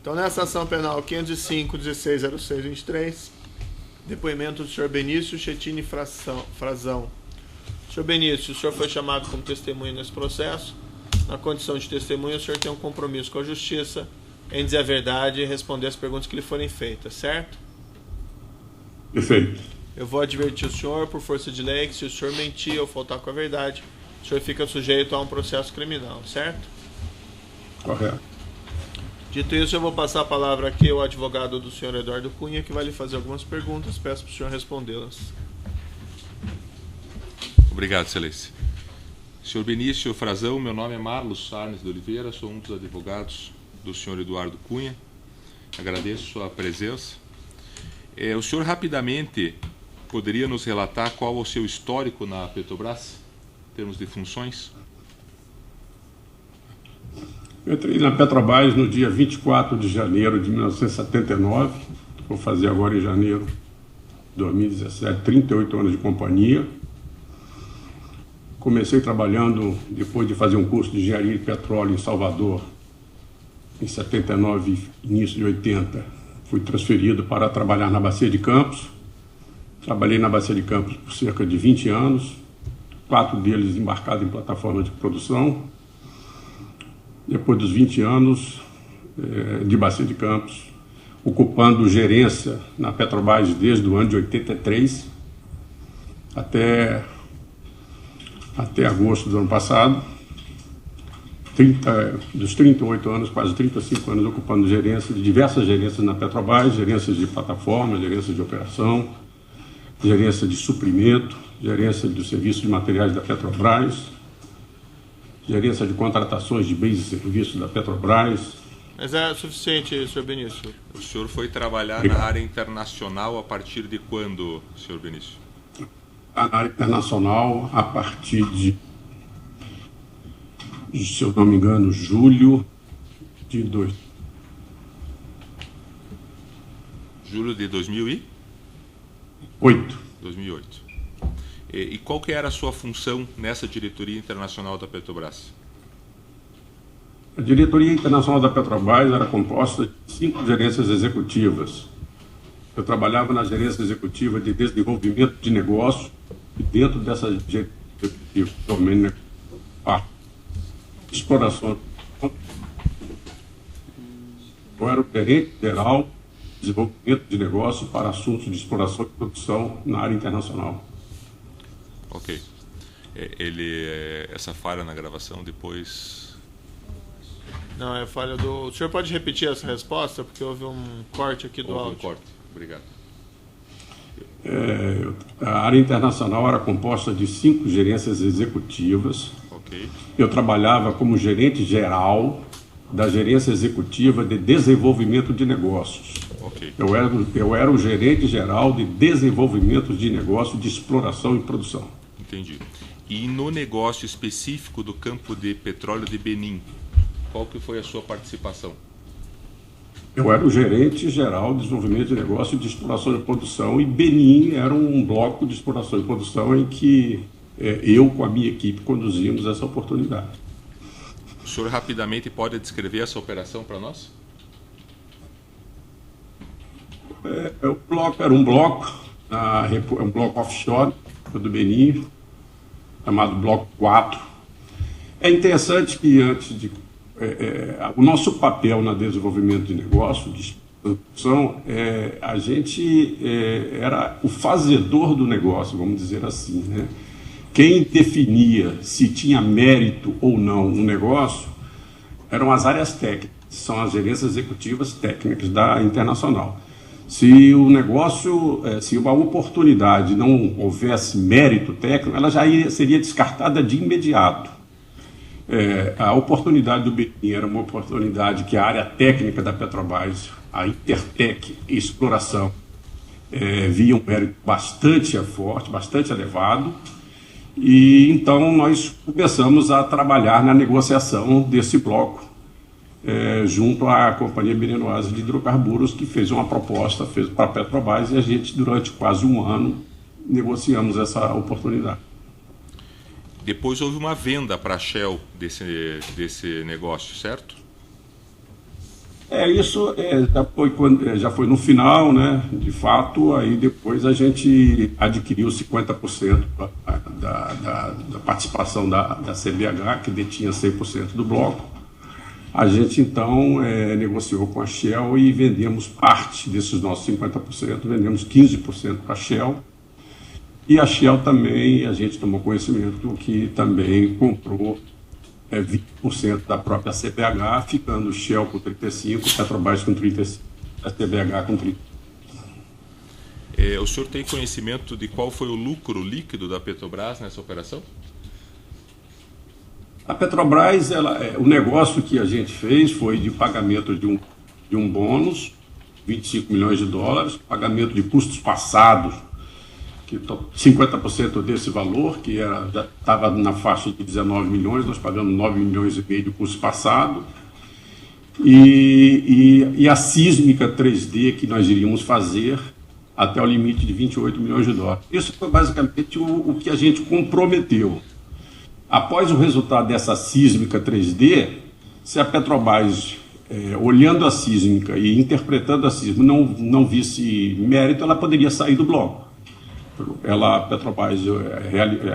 Então, nessa ação penal 505.160623, depoimento do senhor Benício Chetini Frazão. Senhor Benício, o senhor foi chamado como testemunha nesse processo. Na condição de testemunha, o senhor tem um compromisso com a justiça em dizer a verdade e responder as perguntas que lhe forem feitas, certo? Perfeito. Eu vou advertir o senhor, por força de lei, que se o senhor mentir ou faltar com a verdade, o senhor fica sujeito a um processo criminal, certo? Correto. Dito isso, eu vou passar a palavra aqui ao advogado do senhor Eduardo Cunha, que vai lhe fazer algumas perguntas. Peço para o senhor respondê-las. Obrigado, excelência. Senhor Benício Frazão, meu nome é Marlos Sarnes de Oliveira, sou um dos advogados do senhor Eduardo Cunha. Agradeço sua presença. O senhor rapidamente poderia nos relatar qual é o seu histórico na Petrobras, em termos de funções? Eu entrei na Petrobras no dia 24 de janeiro de 1979, vou fazer agora em janeiro de 2017, 38 anos de companhia. Comecei trabalhando, depois de fazer um curso de engenharia de petróleo em Salvador, em 79, início de 80, fui transferido para trabalhar na Bacia de Campos. Trabalhei na Bacia de Campos por cerca de 20 anos, 4 deles embarcados em plataformas de produção. Depois dos 20 anos de Bacia de Campos, ocupando gerência na Petrobras desde o ano de 83 até agosto do ano passado, dos 38 anos, quase 35 anos, ocupando gerência de diversas gerências na Petrobras, gerências de plataforma, gerências de operação, gerência de suprimento, gerência do serviço de materiais da Petrobras, gerência de contratações de bens e serviços da Petrobras. Mas é suficiente, senhor Benício. O senhor foi trabalhar na área internacional a partir de quando, senhor Benício? Na área internacional a partir de, se eu não me engano, julho de 2008. E qual que era a sua função nessa diretoria internacional da Petrobras? A diretoria internacional da Petrobras era composta de 5 gerências executivas. Eu trabalhava na gerência executiva de desenvolvimento de negócio e dentro dessa gerência executiva, exploração. Eu era o gerente geral de desenvolvimento de negócio para assuntos de exploração e produção na área internacional. Ok. Essa falha na gravação depois... Não, é falha do... O senhor pode repetir essa resposta? Porque houve um corte aqui do áudio. Houve um corte. Obrigado. A área internacional era composta de 5 gerências executivas. Ok. Eu trabalhava como gerente geral da gerência executiva de desenvolvimento de negócios. Ok. Eu era o gerente geral de desenvolvimento de negócio, de exploração e produção. Entendi. E no negócio específico do campo de petróleo de Benim, qual que foi a sua participação? Eu era o gerente geral de desenvolvimento de negócio e de exploração e produção, e Benim era um bloco de exploração e produção em que eu, com a minha equipe, conduzimos essa oportunidade. O senhor rapidamente pode descrever essa operação para nós? O bloco era um bloco offshore do Benim, chamado Bloco 4. É interessante que o nosso papel no desenvolvimento de negócio, de produção, a gente era o fazedor do negócio, vamos dizer assim, né? Quem definia se tinha mérito ou não um negócio eram as áreas técnicas, são as gerências executivas técnicas da Internacional. Se o negócio, se uma oportunidade não houvesse mérito técnico, ela já seria descartada de imediato. A oportunidade do Benim era uma oportunidade que a área técnica da Petrobras, a Intertec e Exploração, via um mérito bastante forte, bastante elevado, e então nós começamos a trabalhar na negociação desse bloco, junto à Companhia Berenoise de Hidrocarburos, que fez uma proposta para a Petrobras, e a gente, durante quase um ano, negociamos essa oportunidade. Depois houve uma venda para a Shell desse negócio, certo? Isso já foi no final, né? De fato, aí depois a gente adquiriu 50% da participação da CBH, que detinha 100% do bloco. A gente, então, negociou com a Shell e vendemos parte desses nossos 50%, vendemos 15% para a Shell. E a Shell também, a gente tomou conhecimento que também comprou 20% da própria CBH, ficando Shell com 35%, Petrobras com 35%, a CBH com 30%. O senhor tem conhecimento de qual foi o lucro líquido da Petrobras nessa operação? A Petrobras, o negócio que a gente fez foi de pagamento de um bônus, 25 milhões de dólares, pagamento de custos passados, que 50% desse valor, que já estava na faixa de 19 milhões, nós pagamos 9 milhões e meio de custo passado, e a sísmica 3D que nós iríamos fazer até o limite de 28 milhões de dólares. Isso foi basicamente o que a gente comprometeu. Após o resultado dessa sísmica 3D, se a Petrobras, olhando a sísmica e interpretando a sísmica, não visse mérito, ela poderia sair do bloco. A Petrobras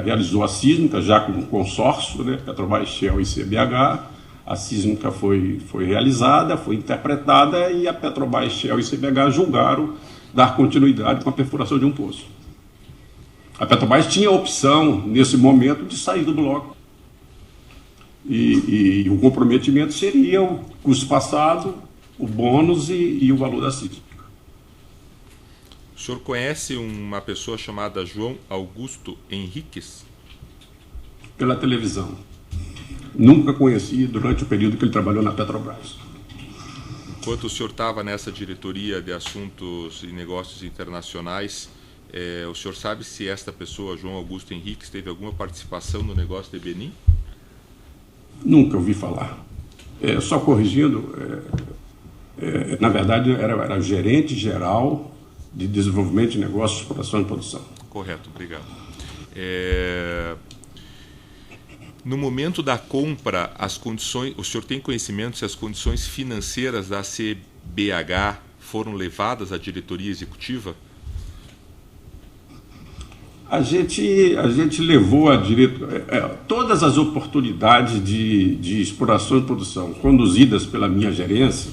realizou a sísmica já com consórcio, né? Petrobras, Shell e CBH. A sísmica foi realizada, foi interpretada e a Petrobras, Shell e CBH julgaram dar continuidade com a perfuração de um poço. A Petrobras tinha a opção, nesse momento, de sair do bloco. E o comprometimento seria o custo passado, o bônus e o valor da sísmica. O senhor conhece uma pessoa chamada João Augusto Henriques? Pela televisão. Nunca conheci durante o período que ele trabalhou na Petrobras. Enquanto o senhor estava nessa diretoria de assuntos e negócios internacionais, o senhor sabe se esta pessoa, João Augusto Henriques, teve alguma participação no negócio de Benim? Nunca ouvi falar. Só corrigindo, na verdade era gerente geral de desenvolvimento de negócios, exploração e produção. Correto, obrigado. No momento da compra, as condições, o senhor tem conhecimento se as condições financeiras da CBH foram levadas à diretoria executiva? A gente levou a diretoria, todas as oportunidades de exploração e produção conduzidas pela minha gerência,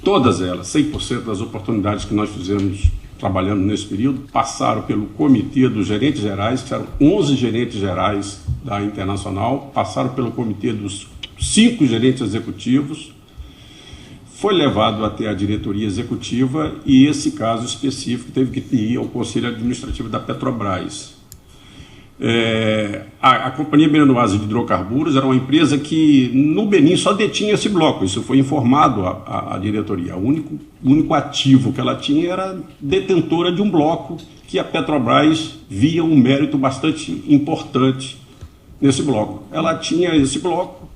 todas elas, 100% das oportunidades que nós fizemos trabalhando nesse período, passaram pelo comitê dos gerentes gerais, que eram 11 gerentes gerais da Internacional, passaram pelo comitê dos 5 gerentes executivos, foi levado até a diretoria executiva e esse caso específico teve que ir ao Conselho Administrativo da Petrobras. A Companhia Berenoise de Hidrocarburos era uma empresa que no Benim só detinha esse bloco, isso foi informado à diretoria. O único ativo que ela tinha era detentora de um bloco que a Petrobras via um mérito bastante importante nesse bloco. Ela tinha esse bloco,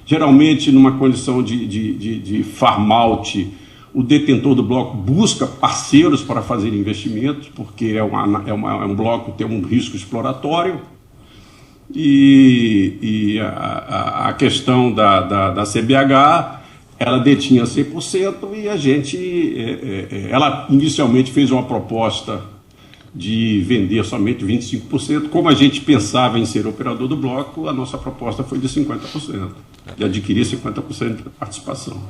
geralmente numa condição de farm-out, o detentor do bloco busca parceiros para fazer investimentos, porque é um bloco que tem um risco exploratório. E a questão da CBH, ela detinha 100% e a gente, ela inicialmente fez uma proposta de vender somente 25%. Como a gente pensava em ser operador do bloco, a nossa proposta foi de 50%, de adquirir 50% da participação.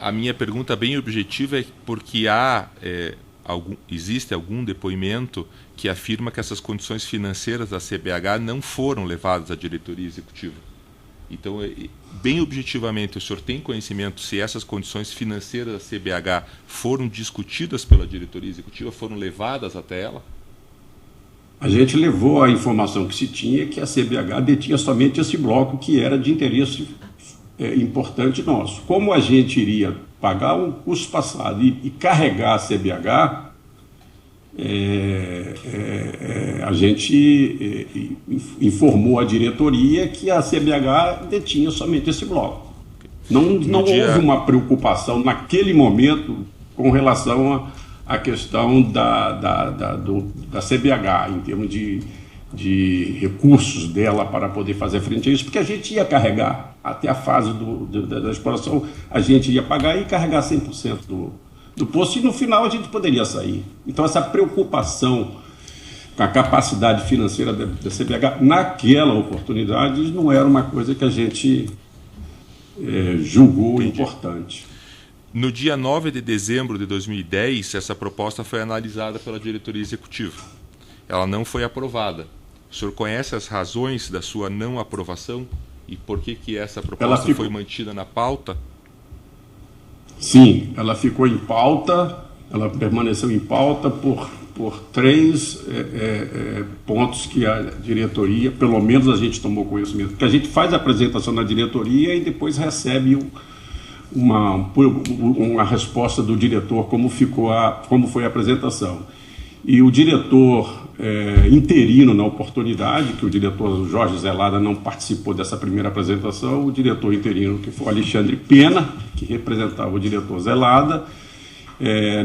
A minha pergunta bem objetiva é porque existe algum depoimento que afirma que essas condições financeiras da CBH não foram levadas à diretoria executiva. Então, bem objetivamente, o senhor tem conhecimento se essas condições financeiras da CBH foram discutidas pela diretoria executiva, foram levadas até ela? A gente levou a informação que se tinha que a CBH detinha somente esse bloco que era de interesse importante nosso. Como a gente iria pagar um custo passado e carregar a CBH, a gente informou a diretoria que a CBH detinha somente esse bloco. Não houve uma preocupação naquele momento com relação à questão da CBH, em termos de recursos dela para poder fazer frente a isso, porque a gente ia carregar. até a fase da exploração, a gente ia pagar e carregar 100% do poço, e no final a gente poderia sair. Então essa preocupação com a capacidade financeira da CBH, naquela oportunidade, não era uma coisa que a gente julgou importante. No dia 9 de dezembro de 2010, essa proposta foi analisada pela diretoria executiva. Ela não foi aprovada. O senhor conhece as razões da sua não aprovação e por que essa proposta foi mantida na pauta? Sim, ela ficou em pauta, ela permaneceu em pauta por 3 pontos que a diretoria, pelo menos a gente tomou conhecimento, porque a gente faz a apresentação na diretoria e depois recebe uma resposta do diretor, como foi a apresentação. E o diretor interino na oportunidade, que o diretor Jorge Zelada não participou dessa primeira apresentação, o diretor interino, que foi o Alexandre Pena, que representava o diretor Zelada,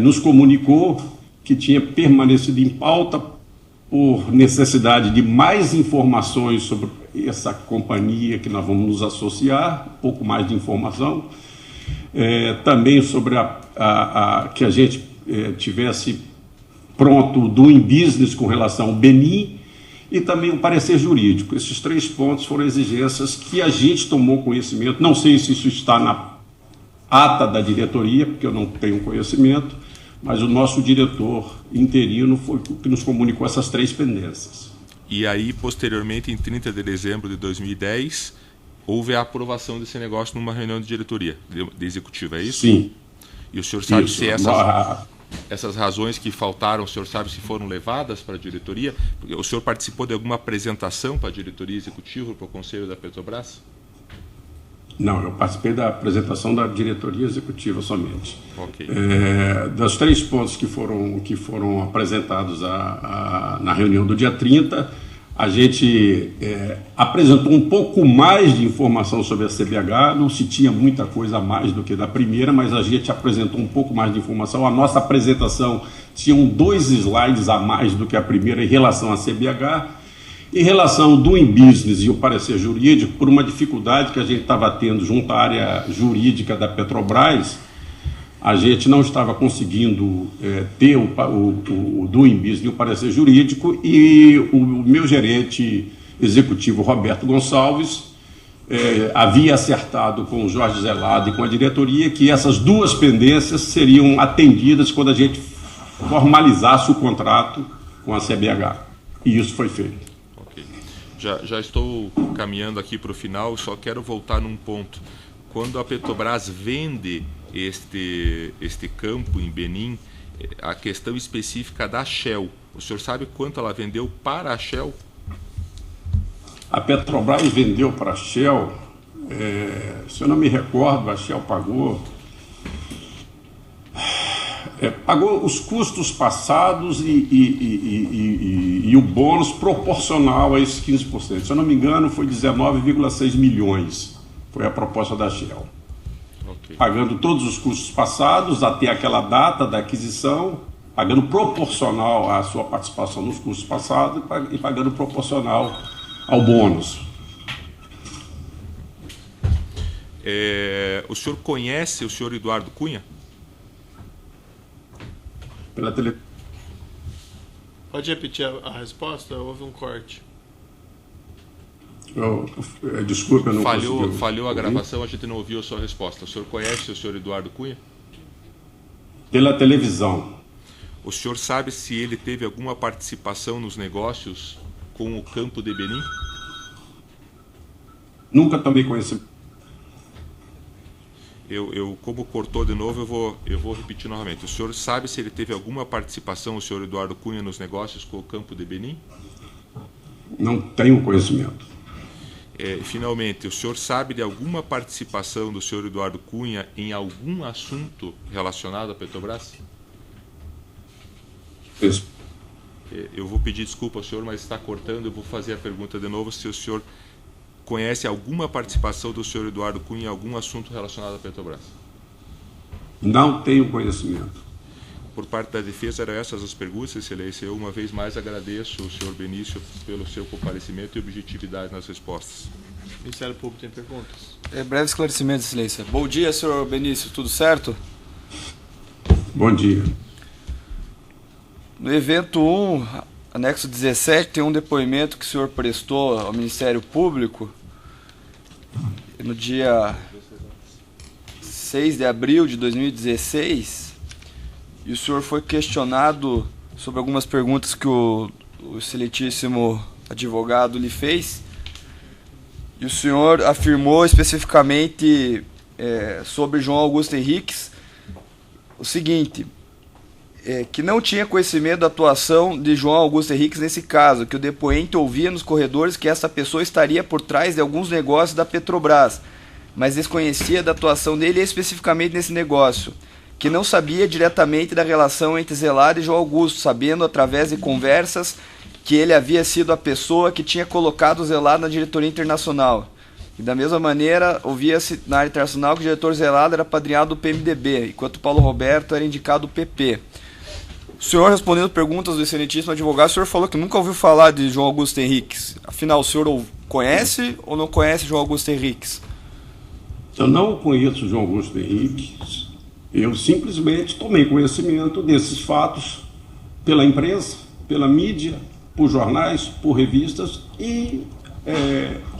nos comunicou que tinha permanecido em pauta por necessidade de mais informações sobre essa companhia que nós vamos nos associar, um pouco mais de informação, também sobre que a gente tivesse pronto o doing business com relação ao Benin e também o parecer jurídico. Esses 3 pontos foram exigências que a gente tomou conhecimento. Não sei se isso está na ata da diretoria, porque eu não tenho conhecimento, mas o nosso diretor interino foi o que nos comunicou essas 3 pendências. E aí, posteriormente, em 30 de dezembro de 2010, houve a aprovação desse negócio numa reunião de diretoria, de executiva, é isso? Sim. E o senhor sabe se essas razões que faltaram, o senhor sabe se foram levadas para a diretoria? O senhor participou de alguma apresentação para a diretoria executiva, para o Conselho da Petrobras? Não, eu participei da apresentação da diretoria executiva somente. Okay. Dos 3 pontos que foram apresentados na reunião do dia 30, a gente apresentou um pouco mais de informação sobre a CBH, não se tinha muita coisa a mais do que da primeira, mas a gente apresentou um pouco mais de informação. A nossa apresentação tinha 2 slides a mais do que a primeira em relação à CBH. Em relação ao doing business e o parecer jurídico, por uma dificuldade que a gente estava tendo junto à área jurídica da Petrobras, a gente não estava conseguindo ter o doing business e o parecer jurídico, e o meu gerente executivo, Roberto Gonçalves, havia acertado com o Jorge Zelada e com a diretoria que essas 2 pendências seriam atendidas quando a gente formalizasse o contrato com a CBH. E isso foi feito. Já estou caminhando aqui para o final, só quero voltar num ponto. Quando a Petrobras vende este campo em Benin, a questão específica da Shell, o senhor sabe quanto ela vendeu para a Shell? A Petrobras vendeu para a Shell, se eu não me recordo, a Shell pagou os custos passados e o bônus proporcional a esses 15%. Se eu não me engano, foi 19,6 milhões. Foi a proposta da Shell. Okay. Pagando todos os custos passados até aquela data da aquisição, pagando proporcional à sua participação nos custos passados e pagando proporcional ao bônus. O senhor conhece o senhor Eduardo Cunha? Pela tele... Pode repetir a resposta? Houve um corte. Desculpa, eu não consegui. Falhou a gravação, a gente não ouviu a sua resposta. O senhor conhece o senhor Eduardo Cunha? Pela televisão. O senhor sabe se ele teve alguma participação nos negócios com o campo de Benin? Nunca tomei conhecimento. Como cortou de novo, eu vou repetir novamente. O senhor sabe se ele teve alguma participação, o senhor Eduardo Cunha, nos negócios com o campo de Benin? Não tenho conhecimento. Finalmente, o senhor sabe de alguma participação do senhor Eduardo Cunha em algum assunto relacionado à Petrobras? Isso. Eu vou pedir desculpa ao senhor, mas está cortando. Eu vou fazer a pergunta de novo, se o senhor conhece alguma participação do senhor Eduardo Cunha em algum assunto relacionado à Petrobras? Não tenho conhecimento. por parte da defesa, eram essas as perguntas, Excelência. Eu, uma vez mais, agradeço o senhor Benício pelo seu comparecimento e objetividade nas respostas. O Ministério Público tem perguntas? Breve esclarecimento, Excelência. Bom dia, senhor Benício. Tudo certo? Bom dia. No evento 1, anexo 17, tem um depoimento que o senhor prestou ao Ministério Público no dia 6 de abril de 2016, e o senhor foi questionado sobre algumas perguntas que o excelentíssimo advogado lhe fez, e o senhor afirmou especificamente sobre João Augusto Henriques o seguinte: que não tinha conhecimento da atuação de João Augusto Henriques nesse caso, que o depoente ouvia nos corredores que essa pessoa estaria por trás de alguns negócios da Petrobras, mas desconhecia da atuação dele especificamente nesse negócio, que não sabia diretamente da relação entre Zelada e João Augusto, sabendo através de conversas que ele havia sido a pessoa que tinha colocado o Zelada na diretoria internacional. E da mesma maneira, ouvia-se na área internacional que o diretor Zelada era padrinhado do PMDB, enquanto Paulo Roberto era indicado do PP. O senhor, respondendo perguntas do excelentíssimo advogado, o senhor falou que nunca ouviu falar de João Augusto Henriques. Afinal, o senhor conhece ou não conhece João Augusto Henriques? Eu não conheço João Augusto Henriques. Eu simplesmente tomei conhecimento desses fatos pela imprensa, pela mídia, por jornais, por revistas e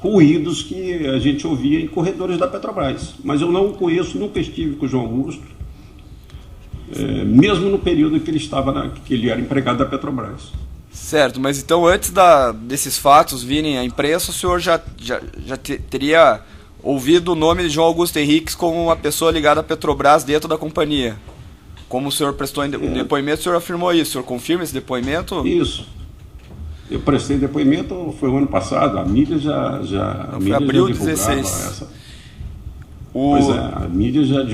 ruídos que a gente ouvia em corredores da Petrobras. Mas eu não o conheço, nunca estive com o João Augusto. Mesmo no período que ele era empregado da Petrobras. Certo, mas então antes desses fatos virem à imprensa, o senhor já teria ouvido o nome de João Augusto Henriques como uma pessoa ligada à Petrobras dentro da companhia. Como o senhor prestou em depoimento, o senhor afirmou isso. O senhor confirma esse depoimento? Isso. Eu prestei depoimento, foi o ano passado, a mídia já foi abril de 16. Essa. Pois é, a mídia já...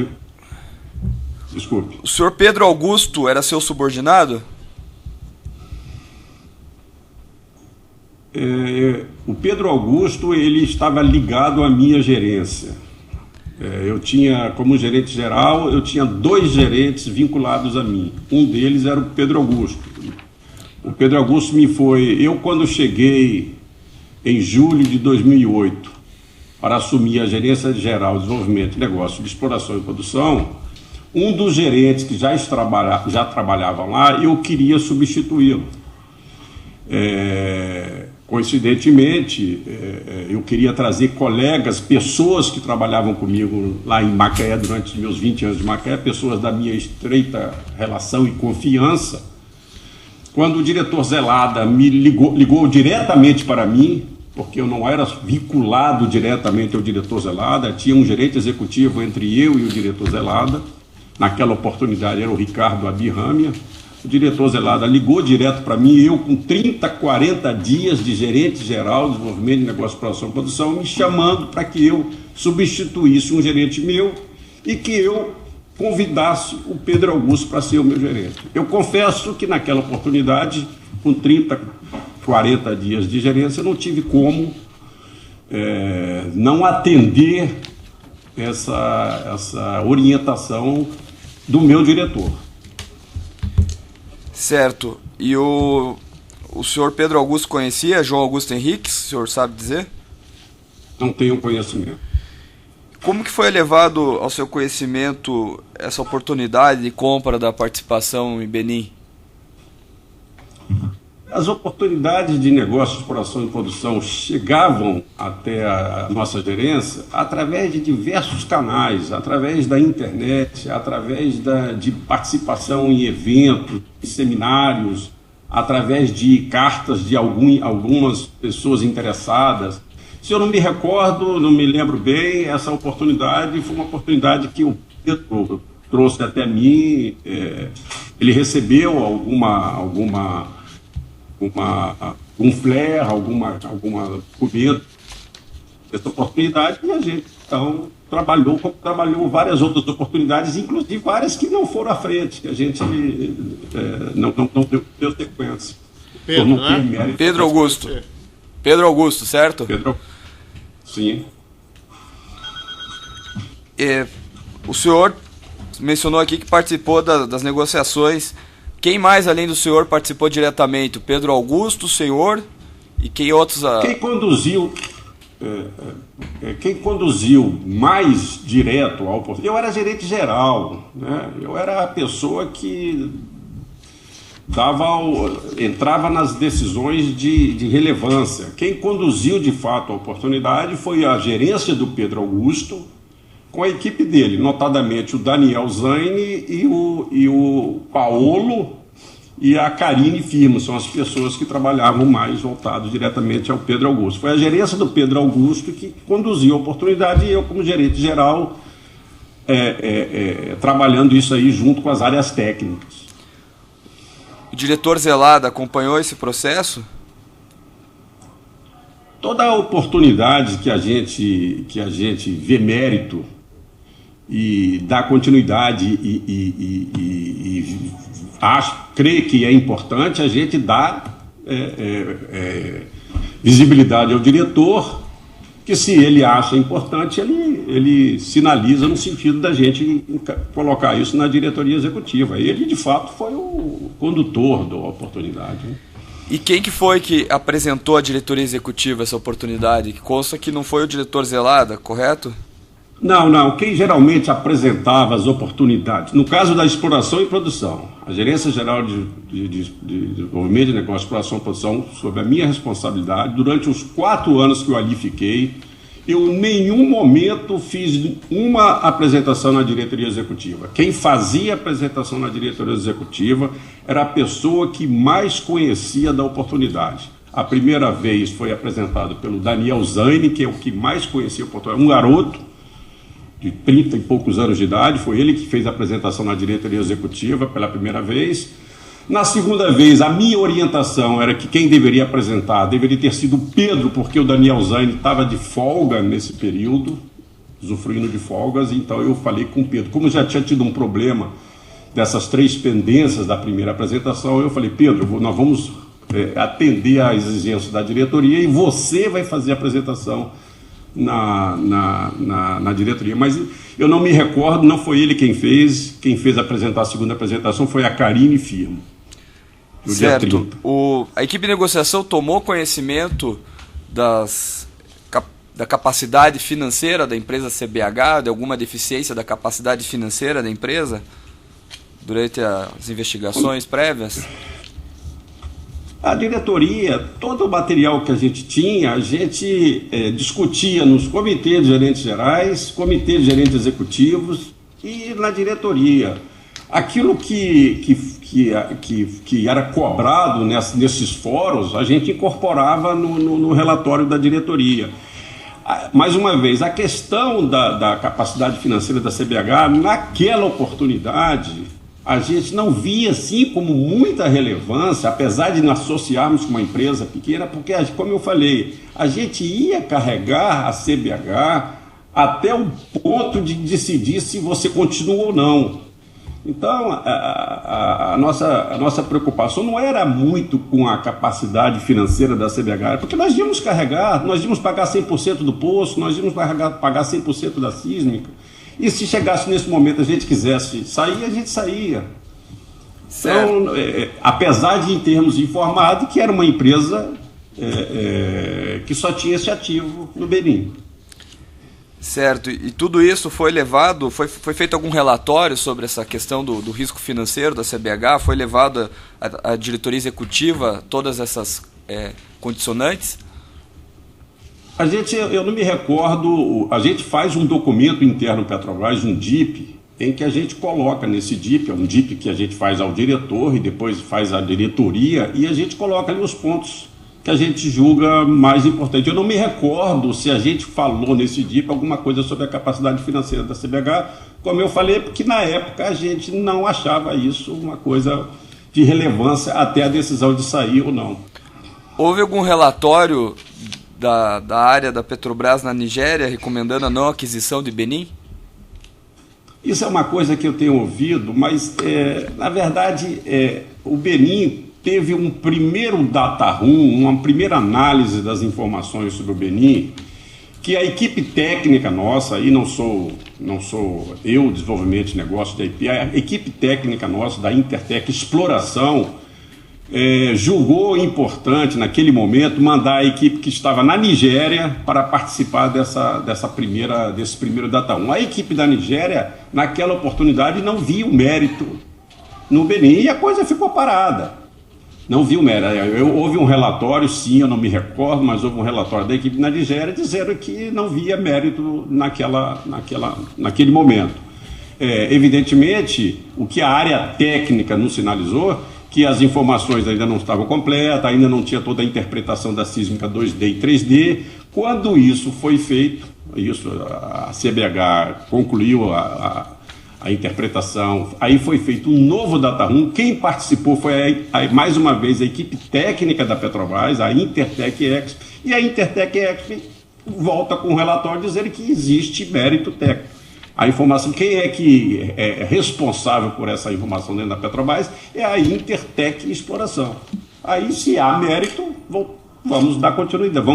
Desculpe. O senhor Pedro Augusto era seu subordinado? O Pedro Augusto, ele estava ligado à minha gerência. Eu tinha, como gerente geral, eu tinha 2 gerentes vinculados a mim. Um deles era o Pedro Augusto. O Pedro Augusto eu quando cheguei em julho de 2008 para assumir a gerência geral de desenvolvimento de negócio de exploração e produção, um dos gerentes que já trabalhavam lá, eu queria substituí-lo. Coincidentemente, eu queria trazer colegas, pessoas que trabalhavam comigo lá em Macaé durante meus 20 anos de Macaé, pessoas da minha estreita relação e confiança. Quando o diretor Zelada me ligou diretamente para mim, porque eu não era vinculado diretamente ao diretor Zelada, tinha um gerente executivo entre eu e o diretor Zelada. Naquela oportunidade era o Ricardo Abirrâmia. O diretor Zelada ligou direto para mim, eu com 30, 40 dias de gerente geral de desenvolvimento de negócio, exploração e produção, me chamando para que eu substituísse um gerente meu e que eu convidasse o Pedro Augusto para ser o meu gerente. Eu confesso que naquela oportunidade, com 30, 40 dias de gerência, eu não tive como não atender essa orientação do meu diretor. Certo. E o senhor Pedro Augusto conhecia João Augusto Henriques? O senhor sabe dizer? Não tenho conhecimento. Como que foi levado ao seu conhecimento essa oportunidade de compra da participação em Benim? As oportunidades de negócio, exploração e produção chegavam até a nossa gerência através de diversos canais, através da internet, através de participação em eventos, seminários, através de cartas de algumas pessoas interessadas. Se eu não me recordo, não me lembro bem, essa oportunidade foi uma oportunidade que o Pedro trouxe até mim. Ele recebeu um flare, alguma documento dessa oportunidade, e a gente então trabalhou várias outras oportunidades, inclusive várias que não foram à frente, que a gente não deu sequência. Pedro, né? Pedro Augusto. Pedro Augusto, certo? Pedro, sim. O senhor mencionou aqui que participou das negociações. Quem mais, além do senhor, participou diretamente? O Pedro Augusto, o senhor e quem outros... Quem conduziu mais direto ao oportunidade, eu era gerente geral, né? Eu era a pessoa que entrava nas decisões de relevância. Quem conduziu de fato a oportunidade foi a gerência do Pedro Augusto, com a equipe dele, notadamente o Daniel Zaine e o Paolo e a Karine Firmo, são as pessoas que trabalhavam mais voltados diretamente ao Pedro Augusto. Foi a gerência do Pedro Augusto que conduziu a oportunidade e eu, como gerente geral, trabalhando isso aí junto com as áreas técnicas. O diretor Zelada acompanhou esse processo? Toda a oportunidade que a gente vê mérito e dá continuidade e crê que é importante, a gente dá visibilidade ao diretor, que se ele acha importante, ele sinaliza no sentido da gente colocar isso na diretoria executiva. Ele, de fato, foi o condutor da oportunidade, né? E quem que foi que apresentou à diretoria executiva essa oportunidade? Que consta que não foi o diretor Zelada, correto? Não. Quem geralmente apresentava as oportunidades, no caso da exploração e produção, a Gerência Geral de Desenvolvimento de Negócios, Exploração e Produção, sob a minha responsabilidade, durante os 4 anos que eu ali fiquei, eu em nenhum momento fiz uma apresentação na diretoria executiva. Quem fazia a apresentação na diretoria executiva era a pessoa que mais conhecia da oportunidade. A primeira vez foi apresentado pelo Daniel Zaine, que é o que mais conhecia a oportunidade, um garoto de 30 e poucos anos de idade, foi ele que fez a apresentação na diretoria executiva pela primeira vez. Na segunda vez, a minha orientação era que quem deveria apresentar deveria ter sido o Pedro, porque o Daniel Zaine estava de folga nesse período, usufruindo de folgas, então eu falei com o Pedro. Como já tinha tido um problema dessas 3 pendências da primeira apresentação, eu falei, Pedro, nós vamos atender à exigência da diretoria e você vai fazer a apresentação na diretoria, mas eu não me recordo, não foi ele quem fez a segunda apresentação foi a Karine Firmo. Certo. A equipe de negociação tomou conhecimento da capacidade financeira da empresa CBH, de alguma deficiência da capacidade financeira da empresa durante as investigações prévias? A diretoria, todo o material que a gente tinha, a gente discutia nos comitês de gerentes gerais, comitê de gerentes executivos e na diretoria. Aquilo que era cobrado nesses fóruns, a gente incorporava no relatório da diretoria. Mais uma vez, a questão da capacidade financeira da CBH, naquela oportunidade, a gente não via assim como muita relevância, apesar de nos associarmos com uma empresa pequena, porque, como eu falei, a gente ia carregar a CBH até o ponto de decidir se você continua ou não. Então, a nossa preocupação não era muito com a capacidade financeira da CBH, porque nós íamos carregar, nós íamos pagar 100% do posto, nós íamos pagar 100% da sísmica. E se chegasse nesse momento a gente quisesse sair, a gente saía. Então, apesar de termos informado que era uma empresa que só tinha esse ativo no Benim. Certo, e tudo isso foi levado, foi feito algum relatório sobre essa questão do risco financeiro da CBH? Foi levado à diretoria executiva todas essas condicionantes? Eu não me recordo, a gente faz um documento interno Petrobras, um DIP, em que a gente coloca nesse DIP, é um DIP que a gente faz ao diretor e depois faz à diretoria, e a gente coloca ali os pontos que a gente julga mais importante. Eu não me recordo se a gente falou nesse DIP alguma coisa sobre a capacidade financeira da CBH, como eu falei, porque na época a gente não achava isso uma coisa de relevância até a decisão de sair ou não. Houve algum relatório da área da Petrobras na Nigéria recomendando a não aquisição de Benim? Isso é uma coisa que eu tenho ouvido, mas na verdade o Benim teve um primeiro data room, uma primeira análise das informações sobre o Benim, que a equipe técnica nossa, aí não sou não sou eu, desenvolvimento de negócio da IP, a equipe técnica nossa da Intertec Exploração julgou importante naquele momento mandar a equipe que estava na Nigéria para participar desse primeiro Data 1. A equipe da Nigéria, naquela oportunidade, não via o mérito no Benin e a coisa ficou parada. Não viu mérito. Houve um relatório, sim, eu não me recordo, mas houve um relatório da equipe na Nigéria dizendo que não via mérito naquele momento. Evidentemente, o que a área técnica nos sinalizou, que as informações ainda não estavam completas, ainda não tinha toda a interpretação da sísmica 2D e 3D. Quando isso foi feito, a CBH concluiu a interpretação, aí foi feito um novo Data Room. Quem participou foi, mais uma vez, a equipe técnica da Petrobras, a Intertec Exp, e a Intertec Exp volta com um relatório dizendo que existe mérito técnico. A informação, quem é que é responsável por essa informação dentro da Petrobras é a Intertec Exploração. Aí, se há mérito, vamos dar continuidade,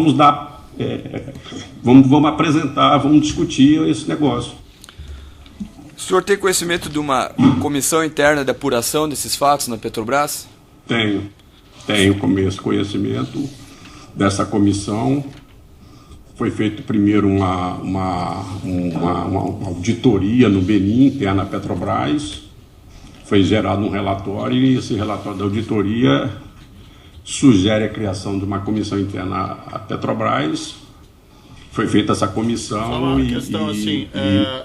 vamos apresentar, vamos discutir esse negócio. O senhor tem conhecimento de uma comissão interna de apuração desses fatos na Petrobras? Tenho conhecimento dessa comissão. Foi feito primeiro uma auditoria no Benin, interna à Petrobras. Foi gerado um relatório e esse relatório da auditoria sugere a criação de uma comissão interna à Petrobras. Foi feita essa comissão. Só uma questão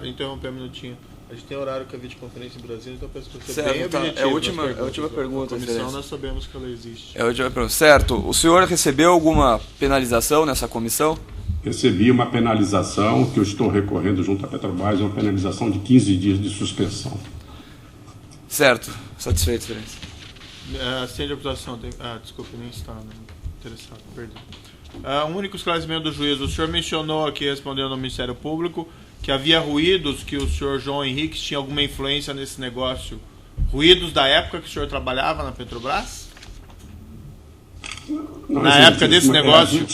interromper um minutinho. A gente tem horário com a videoconferência em Brasília, então eu peço que você bem objetivo. É a última pergunta. A comissão, nós sabemos que ela existe. É a última pergunta. Certo. O senhor recebeu alguma penalização nessa comissão? Recebi uma penalização que eu estou recorrendo junto à Petrobras, uma penalização de 15 dias de suspensão. Certo. Satisfeito, excelência. Assistente de acusação. Desculpa, nem está interessado, perdão. Um único esclarecimento do juiz. O senhor mencionou aqui, respondendo ao Ministério Público, que havia ruídos, que o senhor João Henrique tinha alguma influência nesse negócio. Ruídos da época que o senhor trabalhava na Petrobras? Não, na época desse negócio?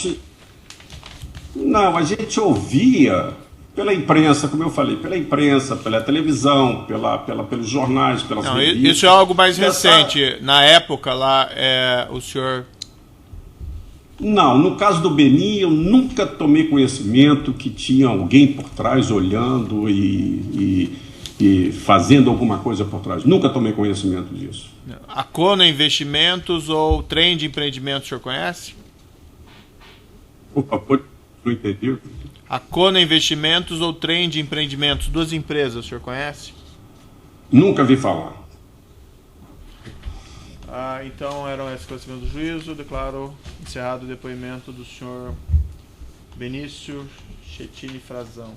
A gente ouvia pela imprensa, como eu falei, pela imprensa, pela televisão, pelos jornais, pelas revistas. Isso é algo mais recente. Na época lá, o senhor... Não, no caso do Benin, eu nunca tomei conhecimento que tinha alguém por trás olhando e fazendo alguma coisa por trás. Nunca tomei conhecimento disso. A Kona Investimentos ou Trem de Empreendimentos, o senhor conhece? Por favor, não entendi. A Kona Investimentos ou Trem de Empreendimentos, duas empresas, o senhor conhece? Nunca vi falar. Então eram esses conhecimentos do juízo. Declaro encerrado o depoimento do senhor Benício Schettini Frazão.